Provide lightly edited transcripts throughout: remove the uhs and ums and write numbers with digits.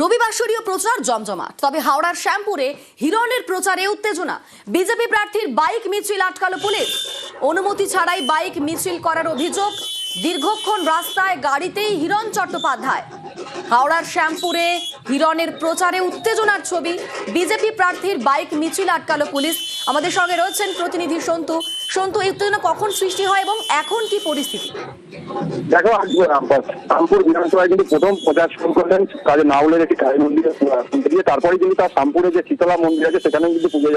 রবিবাসরীয় প্রচার জমজমাট, তবে হাওড়ার শ্যামপুরে হিরণের প্রচারে উত্তেজনা। বিজেপি প্রার্থীর বাইক মিছিল আটকালো পুলিশ। অনুমতি ছাড়াই বাইক মিছিল করার অভিযোগ। দীর্ঘক্ষণ রাস্তায় গাড়িতেই হিরণ চট্টোপাধ্যায়। হাওড়ার শ্যামপুরে হিরণের প্রচারে উত্তেজনার ছবি। বিজেপি প্রার্থীর বাইক মিছিল আটকালো পুলিশ। আমাদের সঙ্গে রয়েছেন প্রতিনিধি সন্তু। সন্তু, এই উত্তেজনা কখন সৃষ্টি হয় এবং এখন কি পরিস্থিতি? দেখো, শ্যামপুর বিধানসভায় কিন্তু প্রথম প্রচার শুরু করলেন কাজে নাউলের একটি কালী মন্দিরে দিয়ে, তারপরে কিন্তু তার শ্যামপুরে যে শীতলা মন্দির আছে সেখানে কিন্তু পুজো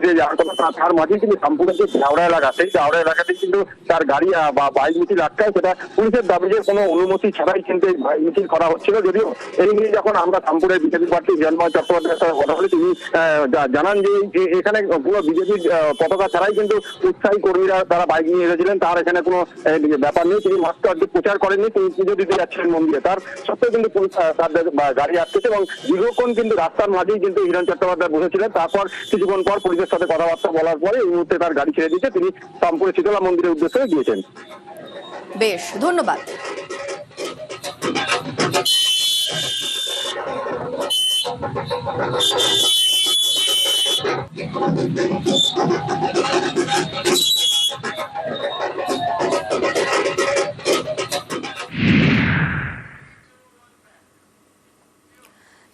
দিয়ে যাওয়ার কথা। তার মাঝে কিন্তু শ্যামপুরের যে জাওড়া এলাকা, সেই জাওড়া এলাকাতে কিন্তু তার গাড়ি বা বাইক মিছিল আটকায়। সেটা পুলিশের দাবি যে কোনো অনুমতি ছাড়াই কিন্তু এই বাইক মিছিল করা হচ্ছিল। যদিও এই নিয়ে যখন আমরা শ্যামপুরের বিজেপি প্রার্থী হিরণময় চট্টোপাধ্যায়ের সাথে কথা বলি, তিনি জানান যে এখানে পুরো বিজেপির পতাকা ছাড়াই কিন্তু উৎসাহী কর্মীরা তারা বাইক নিয়ে এসেছিলেন। তার এখানে কোনো ব্যাপার নেই, তিনি মাত্র প্রচার করেননি, তিনি পুজো দিতে যাচ্ছিলেন মন্দিরে। তার সত্ত্বেও কিন্তু তাদের গাড়ি আটকেছে এবং দীর্ঘক্ষণ কিন্তু রাস্তার মাঝেই কিন্তু হিরণ চট্টোপাধ্যায় বসেছিলেন। তারপর কিছুক্ষণ পর পুলিশের সাথে কথাবার্তা বলার পরে এই মুহূর্তে তার গাড়ি ছেড়ে দিতে তিনি শ্যামপুরে শীতলা মন্দিরের উদ্দেশ্যে গিয়েছেন। বেশ, ধন্যবাদ।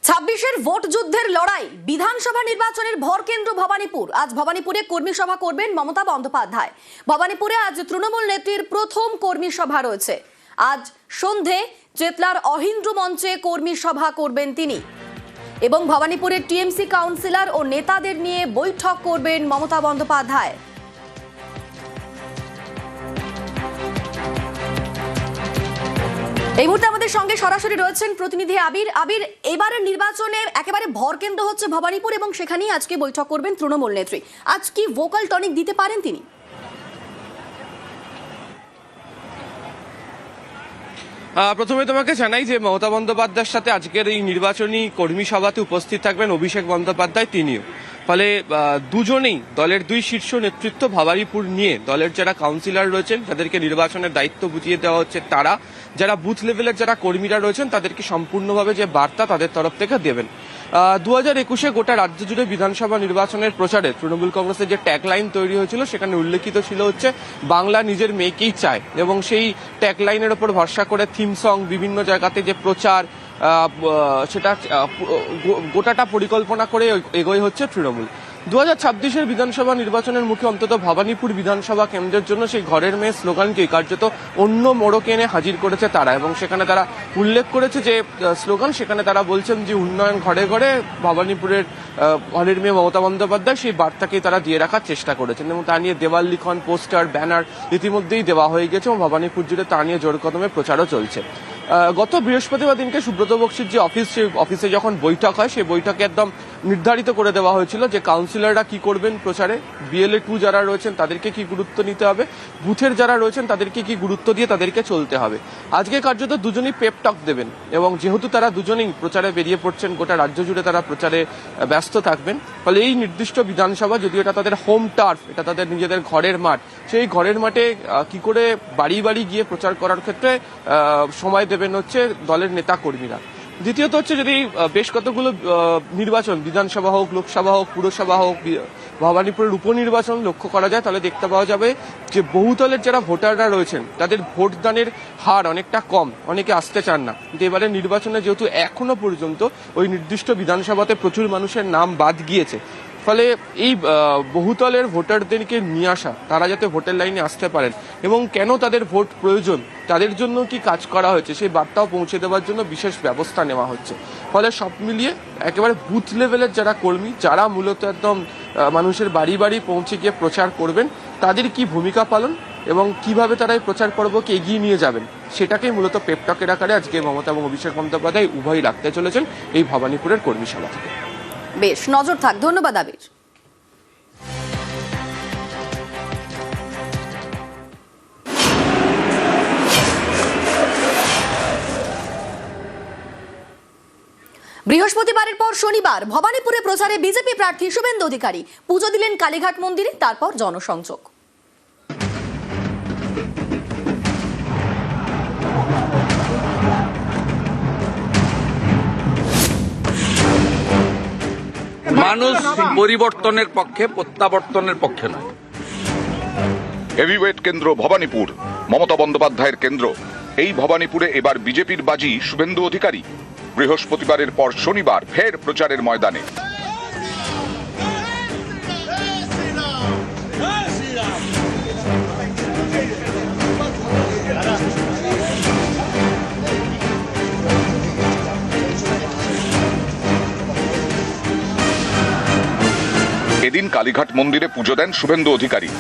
ছাব্বিশের ভোট যুদ্ধের লড়াই, বিধানসভা নির্বাচনের ভরকেন্দ্র ভবানীপুর। আজ ভবানীপুরে কর্মী সভা করবেন মমতা বন্দ্যোপাধ্যায়। ভবানীপুরে আজ তৃণমূল নেত্রীর প্রথম কর্মী সভা রয়েছে। আজ সন্ধে চেতলার অহিন্দ্র মঞ্চে কর্মী সভা করবেন তিনি এবং ভবানীপুরের টিএমসি কাউন্সিলর ও নেতাদের নিয়ে বৈঠক করবেন মমতা বন্দ্যোপাধ্যায়। এই মুহূর্তে আমাদের সঙ্গে সরাসরি রয়েছেন প্রতিনিধি আবির। আবির, এবারের নির্বাচনে একেবারে ভরকেন্দ্র হচ্ছে ভবানীপুর এবং সেখানেই আজকে বৈঠক করবেন তৃণমূল নেত্রী। আজ কি ভোকাল টনিক দিতে পারেন তিনি? প্রথমে তোমাকে জানাই যে মমতা বন্দ্যোপাধ্যায়ের সাথে আজকের এই নির্বাচনী কর্মী সভাতে উপস্থিত থাকবেন অভিষেক বন্দ্যোপাধ্যায়, তিনিও। ফলে দুজনেই দলের দুই শীর্ষ নেতৃত্ব ভবানীপুর নিয়ে দলের যারা কাউন্সিলর রয়েছেন তাদেরকে নির্বাচনের দায়িত্ব বুঝিয়ে দেওয়া হচ্ছে, তারা যারা বুথ লেভেলের যারা কর্মীরা রয়েছেন তাদেরকে সম্পূর্ণভাবে যে বার্তা তাদের তরফ থেকে দেবেন। 2021-এ গোটা রাজ্য জুড়ে বিধানসভা নির্বাচনের প্রচারে তৃণমূল কংগ্রেসের যে ট্যাগলাইন তৈরি হয়েছিল সেখানে উল্লেখিত ছিল হচ্ছে বাংলা নিজের মেয়েকেই চায়, এবং সেই ট্যাগলাইনের ওপর ভরসা করে থিম সং বিভিন্ন জায়গাতে যে প্রচার সেটা গোটাটা পরিকল্পনা করে এগোয় হচ্ছে তৃণমূল। 2026-এর বিধানসভা নির্বাচনের মুখে অন্তত ভবানীপুর বিধানসভা কেন্দ্রের জন্য সেই ঘরের মেয়ে স্লোগানকে কার্যত অন্য মোড়কে এনে হাজির করেছে তারা, এবং সেখানে তারা উল্লেখ করেছে যে স্লোগান, সেখানে তারা বলছেন যে উন্নয়ন ঘরে ঘরে ভবানীপুরের ঘরের মেয়ে মমতা বন্দ্যোপাধ্যায়, সেই বার্তাকেই তারা দিয়ে রাখার চেষ্টা করেছেন। এবং তা নিয়ে দেওয়াল লিখন, পোস্টার, ব্যানার ইতিমধ্যেই দেওয়া হয়ে গেছে এবং ভবানীপুর জুড়ে তা নিয়ে জোর কদমে প্রচারও চলছে। গত বৃহস্পতিবার দিনকে সুব্রত বক্সির যে অফিসে যখন বৈঠক হয়, সেই বৈঠকে একদম নির্ধারিত করে দেওয়া হয়েছিল যে কাউন্সিলররা কি করবেন প্রচারে, BLA 2 যারা রয়েছেন তাদেরকে কি গুরুত্ব নিতে হবে, বুথের যারা রয়েছেন তাদেরকে কি গুরুত্ব দিয়ে তাদেরকে চলতে হবে। আজকে কার্যত দুজনেই পেপ টক দেবেন, এবং যেহেতু তারা দুজনেই প্রচারে বেরিয়ে পড়ছেন, গোটা রাজ্য জুড়ে তারা প্রচারে ব্যস্ত থাকবেন। ফলে এই নির্দিষ্ট বিধানসভা, যদিও এটা তাদের হোম টার্ফ, এটা তাদের নিজেদের ঘরের মাঠ, সেই ঘরের মাঠে কি করে বাড়ি বাড়ি গিয়ে প্রচার করার ক্ষেত্রে সময় দেবেন হচ্ছে দলের নেতা কর্মীরা। দ্বিতীয়ত হচ্ছে, যদি বেশ কতগুলো নির্বাচন, বিধানসভা হোক, লোকসভা হোক, পুরসভা হোক, ভবানীপুরের উপনির্বাচন লক্ষ্য করা যায়, তাহলে দেখতে পাওয়া যাবে যে বহুদলের যারা ভোটাররা রয়েছেন তাদের ভোটদানের হার অনেকটা কম, অনেকে আসতে চান না। কিন্তু এবারে নির্বাচনে যেহেতু এখনো পর্যন্ত ওই নির্দিষ্ট বিধানসভাতে প্রচুর মানুষের নাম বাদ গিয়েছে, ফলে এই বহুতলের ভোটারদেরকে নিয়ে আসা, তারা যাতে ভোটের লাইনে আসতে পারেন এবং কেন তাদের ভোট প্রয়োজন, তাদের জন্য কি কাজ করা হয়েছে, সেই বার্তাও পৌঁছে দেওয়ার জন্য বিশেষ ব্যবস্থা নেওয়া হচ্ছে। ফলে সব মিলিয়ে একেবারে বুথ লেভেলের যারা কর্মী, যারা মূলত একদম মানুষের বাড়ি বাড়ি পৌঁছে গিয়ে প্রচার করবেন, তাদের কি ভূমিকা পালন এবং কিভাবে তারা এই প্রচার পর্বকে এগিয়ে নিয়ে যাবেন, সেটাকেই মূলত পেপটকের আকারে আজকে মমতা এবং অভিষেক বন্দ্যোপাধ্যায় উভয়ই রাখতে চলেছেন এই ভবানীপুরের কর্মী সভা থেকে। বেশ, নজর থাক। ধন্যবাদ আবির। বৃহস্পতিবারের পর শনিবার ভবানীপুরে প্রচারে বিজেপি প্রার্থী শুভেন্দু অধিকারী। পুজো দিলেন কালীঘাট মন্দিরে, তারপর জনসংযোগ। মানুষ পরিবর্তনের পক্ষে, প্রত্যাবর্তনের পক্ষে নয়। হেভিওয়েট কেন্দ্র ভবানীপুর, মমতা বন্দ্যোপাধ্যায়ের কেন্দ্র। এই ভবানীপুরে এবার বিজেপির বাজি শুভেন্দু অধিকারী। বৃহস্পতিবারের পর শনিবার ফের প্রচারের ময়দানে। এদিন কালীঘাট মন্দিরে পুজো দেন শুভেন্দু অধিকারী।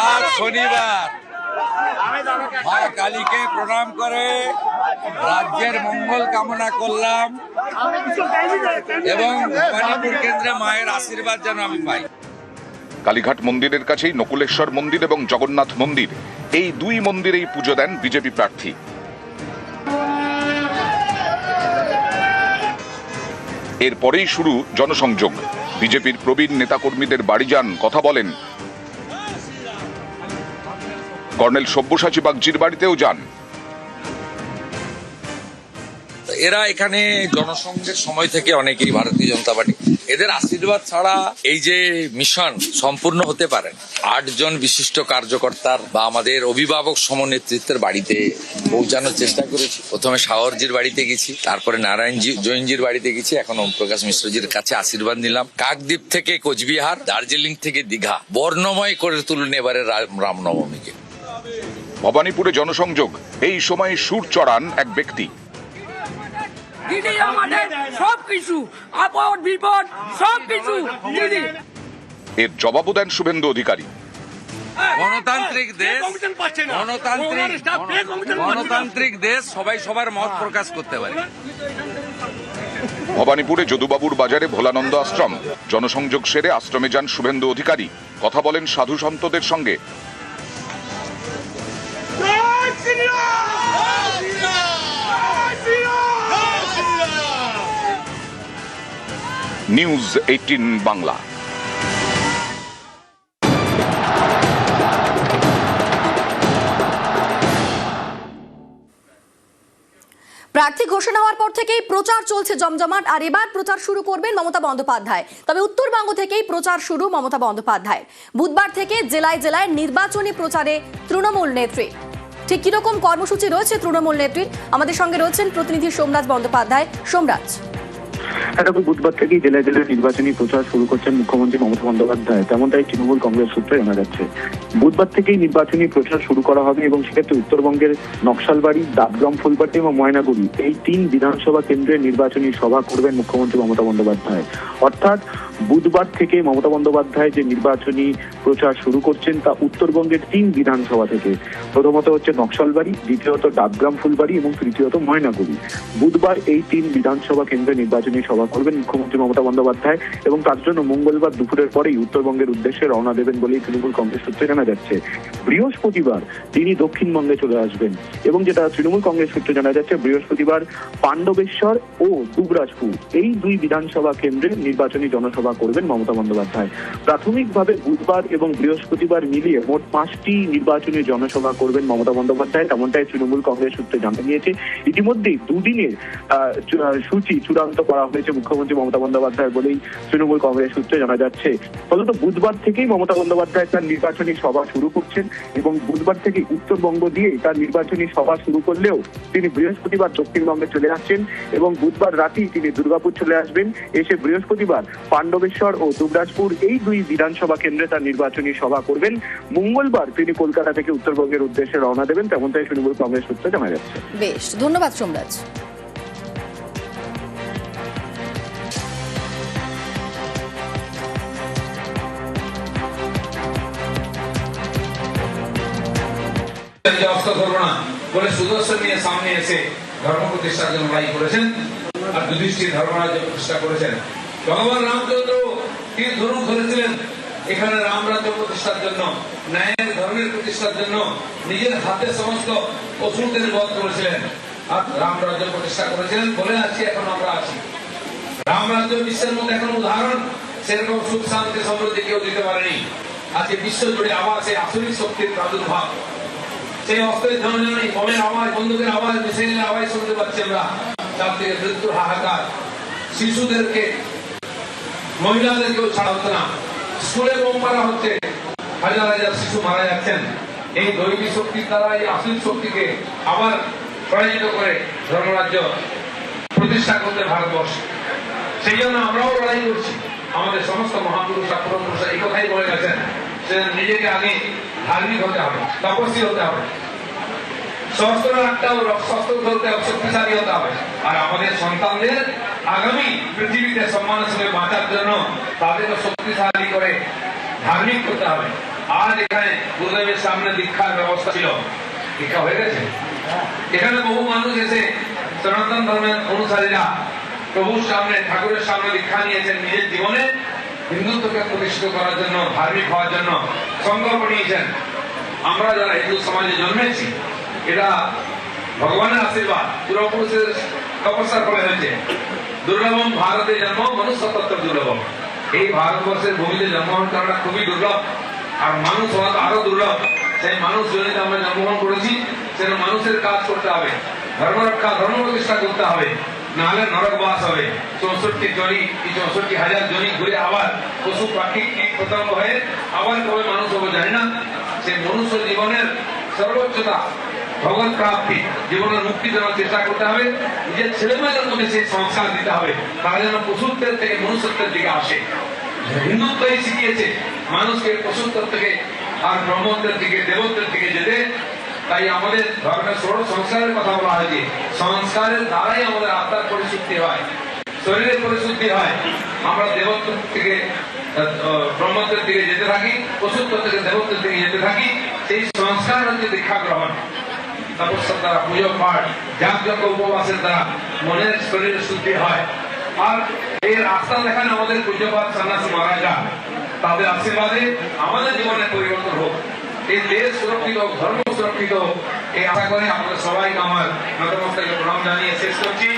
আজ শনিবার মা কালীকে প্রণাম করে রাজ্যের মঙ্গল কামনা করলাম এবং ভবানীপুর কেন্দ্রে মায়ের আশীর্বাদ যেন আমি পাই। কালীঘাট মন্দিরের কাছেই নকুলেশ্বর মন্দির এবং জগন্নাথ মন্দির, এই দুই মন্দিরেই পুজো দেন বিজেপি প্রার্থী। এরপরেই শুরু জনসংযোগ। বিজেপির প্রবীণ নেতাকর্মীদের বাড়ি যান, কথা বলেন। কর্নেল সব্যসাচী বাগচির বাড়িতেও যান। এরা এখানে জনসংঘের সময় থেকে অনেকেই ভারতীয় জনতা পার্টি, এদের আশীর্বাদ ছাড়া এই যে মিশন সম্পূর্ণ হতে পারে। 8 জন বিশিষ্ট কার্যকর্তার বা আমাদের অভিভাবক সমনেতৃত্বের বাড়িতে পৌঁছানোর চেষ্টা করেছি। প্রথমে সাগরজির বাড়িতে গেছি, তারপরে নারায়ণজি জৈনজির বাড়িতে গেছি, এখন ওমপ্রকাশ মিশ্রজির কাছে আশীর্বাদ নিলাম। কাকদ্বীপ থেকে কোচবিহার, দার্জিলিং থেকে দীঘা বর্ণময় করে তুলুন এবারে রামনবমীকে। ভবানীপুরে জনসংযোগ। এই সময় সুর চড়ান এক ব্যক্তি। দিদি আমাদের সবকিছু, আপদ বিপদ সবকিছু দিদি। এর জবাবও দেন শুভেন্দু অধিকারী। গণতান্ত্রিক দেশ, গণতান্ত্রিক দেশ, সবাই সবার মত প্রকাশ করতে পারে। ভবানীপুরে যদুবাবুর বাজারে ভোলানন্দ আশ্রম। জনসংযোগ সেরে আশ্রমে যান শুভেন্দু অধিকারী, কথা বলেন সাধু সন্তদের সঙ্গে। নিউজ 18 বাংলা। প্রার্থী ঘোষণা হওয়ার পর থেকেই প্রচার চলছে জমজমাট, আর এবার প্রচার শুরু করবেন মমতা বন্দ্যোপাধ্যায়। তবে উত্তরবঙ্গ থেকেই প্রচার শুরু মমতা বন্দ্যোপাধ্যায়ের। বুধবার থেকে জেলায় জেলায় নির্বাচনী প্রচারে তৃণমূল নেত্রী। ঠিক কিরকম কর্মসূচি রয়েছে তৃণমূল নেত্রীর, আমাদের সঙ্গে রয়েছেন প্রতিনিধি সোমরাজ বন্দ্যোপাধ্যায়। সোমরাজ, তবে বুধবার থেকেই জেলায় জেলায় নির্বাচনী প্রচার শুরু করছেন মুখ্যমন্ত্রী মমতা বন্দ্যোপাধ্যায়, তেমনটাই তৃণমূল কংগ্রেস সূত্রে জানা যাচ্ছে। বুধবার থেকেই নির্বাচনী প্রচার শুরু করা হবে এবং সেক্ষেত্রে উত্তরবঙ্গের নকশালবাড়ি, ডাবগ্রাম, ফুলবাড়ি এবং ময়নাগুড়ি এই 3 বিধানসভা কেন্দ্রে নির্বাচনী সভা করবেন মুখ্যমন্ত্রী মমতা বন্দ্যোপাধ্যায়। অর্থাৎ বুধবার থেকে মমতা বন্দ্যোপাধ্যায় যে নির্বাচনী প্রচার শুরু করছেন তা উত্তরবঙ্গের 3 বিধানসভা থেকে। প্রথমত হচ্ছে নকশালবাড়ি, দ্বিতীয়ত ডাবগ্রাম, ফুলবাড়ি এবং তৃতীয়ত ময়নাগুড়ি। বুধবার এই 3 বিধানসভা কেন্দ্রে নির্বাচনী সভা করবেন মুখ্যমন্ত্রী মমতা বন্দ্যোপাধ্যায় এবং তার জন্য মঙ্গলবার দুপুরের পরেই উত্তরবঙ্গের উদ্দেশ্যে রওনা দেবেন বলেই তৃণমূল কংগ্রেস সূত্রে জানা যাচ্ছে। বৃহস্পতিবার তিনি দক্ষিণবঙ্গে চলে আসবেন এবং যেটা তৃণমূল কংগ্রেস সূত্রে জানা যাচ্ছে, বৃহস্পতিবার পাণ্ডবেশ্বর ও দুবরাজপুর এই 2 বিধানসভা কেন্দ্রে নির্বাচনী জনসভা করবেন মমতা বন্দ্যোপাধ্যায়। প্রাথমিকভাবে বুধবার এবং বৃহস্পতিবার মিলিয়ে মোট 5টি নির্বাচনী জনসভা করবেন মমতা বন্দ্যোপাধ্যায়, তেমনটাই তৃণমূল কংগ্রেস সূত্রে জানা গিয়েছে। ইতিমধ্যেই 2 দিনের সূচি চূড়ান্ত করা হয়েছে মুখ্যমন্ত্রী মমতা বন্দ্যোপাধ্যায় বলেই তৃণমূল কংগ্রেস সূত্রে জানা যাচ্ছে। ফলত বুধবার থেকেই মমতা বন্দ্যোপাধ্যায় তার নির্বাচনী সভা শুরু করছেন এবং বুধবার থেকে উত্তরবঙ্গ দিয়ে তার নির্বাচনী সভা শুরু করলেও তিনি বৃহস্পতিবার দক্ষিণবঙ্গে চলে আসছেন এবং বুধবার রাতেই তিনি দুর্গাপুর চলে আসবেন। এসে বৃহস্পতিবার পাণ্ডবেশ্বর ও দুবরাজপুর এই 2 বিধানসভা কেন্দ্রে তার নির্বাচনী সভা করবেন। মঙ্গলবার তিনি কলকাতা থেকে উত্তরবঙ্গের উদ্দেশ্যে রওনা দেবেন, তেমনটাই তৃণমূল কংগ্রেস সূত্রে জানা যাচ্ছে। বেশ, ধন্যবাদ সোমরাজ। অস্ত্র ধরবো না বলে সুদর্শন নিয়ে সামনে এসে ধর্ম প্রতিষ্ঠার জন্য লড়াই করেছেন আর যুধিষ্ঠির ধর্মরাজ্য প্রতিষ্ঠা করেছেন। ভগবান রামচন্দ্র তিনি ধনুক ধরেছিলেন এখানে রাম রাজ্য প্রতিষ্ঠার জন্য, ন্যায়ের ধর্মের প্রতিষ্ঠার জন্য নিজের হাতে সমস্ত অসুরদের বধ করেছিলেন আর রাম রাজ্য প্রতিষ্ঠা করেছিলেন বলে আছি, এখন আমরা আছি। রামরাজ্য বিশ্বের মধ্যে এখন উদাহরণ, সেরকম সুখ শান্তি সমৃদ্ধি কেউ দিতে পারেনি। আজকে বিশ্ব জুড়ে আবার সেই আসরিক শক্তির প্রাদুর্ভাব, সেই অস্ত্রের ধ্বনি, বোমের আওয়াজ, বন্দুকের আওয়াজ, মিসাইলের আওয়াজ শুনতে পাচ্ছি আমরা। চারদিকে মৃত্যুর হাহাকার, শিশুদেরকে, মহিলাদেরকেও ছাড়া হচ্ছে না, স্কুলে বোম মারা হচ্ছে, হাজার হাজার শিশু মারা যাচ্ছেন। এই দৈবী শক্তির দ্বারা এই আসরিক শক্তিকে আবার পরাজিত করে ধর্মরাজ্য প্রতিষ্ঠা করতে ভারতবর্ষ। সেই জন্য আমরাও লড়াই করছি। আমাদের সমস্ত মহাপুরুষরা, পূর্বপুরুষরা এই কথাই বলে গেছেন যে নিজেকে আগে ধার্মিক হতে হবে, তপস্বী হতে হবে, শস্ত্র রাখতে হবে, শস্ত্র ধরতে হবে, শক্তিশালী হতে হবে। আর আমাদের সন্তানদের আগামী পৃথিবীতে সম্মানের সঙ্গে বাঁচার জন্য তাদেরকে শক্তিশালী করে ধার্মিক করতে হবে। আজ এখানে গুরুদেবের সামনে দীক্ষার ব্যবস্থা ছিল, দীক্ষা হয়ে গেছে। এখানে বহু মানুষ এসে সনাতন ধর্মের অনুসারীরা প্রভুর সামনে, ঠাকুরের সামনে দীক্ষা নিয়েছেন, নিজের জীবনে হিন্দুত্বকে প্রতিষ্ঠিত করার জন্য, ধার্মিক হওয়ার জন্য সংকল্প নিয়েছেন। আমরা যারা হিন্দু সমাজে জন্মেছি, এটা ভগবানের আশীর্বাদ, পূর্বপুরুষের তপস্যার ফলে হয়েছে। দুর্লভম ভারতে জন্ম মনুষ্যতত্ত্ব দুর্লভম। এই ভারতবর্ষের ভূমিতে জন্মগ্রহণ করাটা খুবই দুর্লভ, আর মানুষ হওয়া তো আরো দুর্লভ। সেই মানুষ জনিত আমরা জন্মগ্রহণ করেছি, সেটা মানুষের কাজ করতে হবে, ধর্ম রক্ষা, ধর্ম প্রতিষ্ঠা করতে হবে, নাহলে নরক বাস হবে। 64 জনি, 64,000 জনি ঘুরে আবার পশু পাখি কীট পতঙ্গ হয়ে আবার কবে মানুষ হবো জানি না। সেই মনুষ্য জীবনের সর্বোচ্চতা, ভগবত প্রাপ্তি, জীবনের মুক্তি দেওয়ার চেষ্টা করতে হবে। নিজের ছেলেমেয়েদের মধ্যে সেই সংস্কার দিতে হবে, তারা যেন পশুত্বের থেকে মনুষ্যত্বের দিকে আসে। হিন্দুত্বই শিখিয়েছে মানুষকে পশুত্বের থেকে আর ব্রহ্মত্বের দিকে, দেবত্বের দিকে যেতে। তাই আমাদের ধর্মের ষোড়শ সংস্কারের কথা বলা হয়েছে। সংস্কারের দ্বারাই আমাদের আত্মার পরিশুদ্ধি হয়, শরীরের পরিশুদ্ধি হয়। আমরা দেবত্ব থেকে ব্রহ্মত্বের দিকে যেতে থাকি, পশুত্ব থেকে দেবত্বের দিকে যেতে থাকি। সেই সংস্কার হচ্ছে দীক্ষা গ্রহণ, তপস্যার দ্বারা, পুজো পাঠ, যাগযজ্ঞ, উপবাসের দ্বারা মনের শরীরের শুদ্ধি হয়। আর এই রাস্তা দেখান আমাদের পূজ্যপাত সন্ন্যাসী মহারাজা, তাদের আশীর্বাদে আমাদের জীবনে পরিবর্তন হোক, এই দেশ সুরক্ষিত হোক, ধর্ম সুরক্ষিত হোক, এই আশা করে আমাদের সবাইকে আমার নতমস্তকে প্রণাম জানিয়ে শেষ করছি।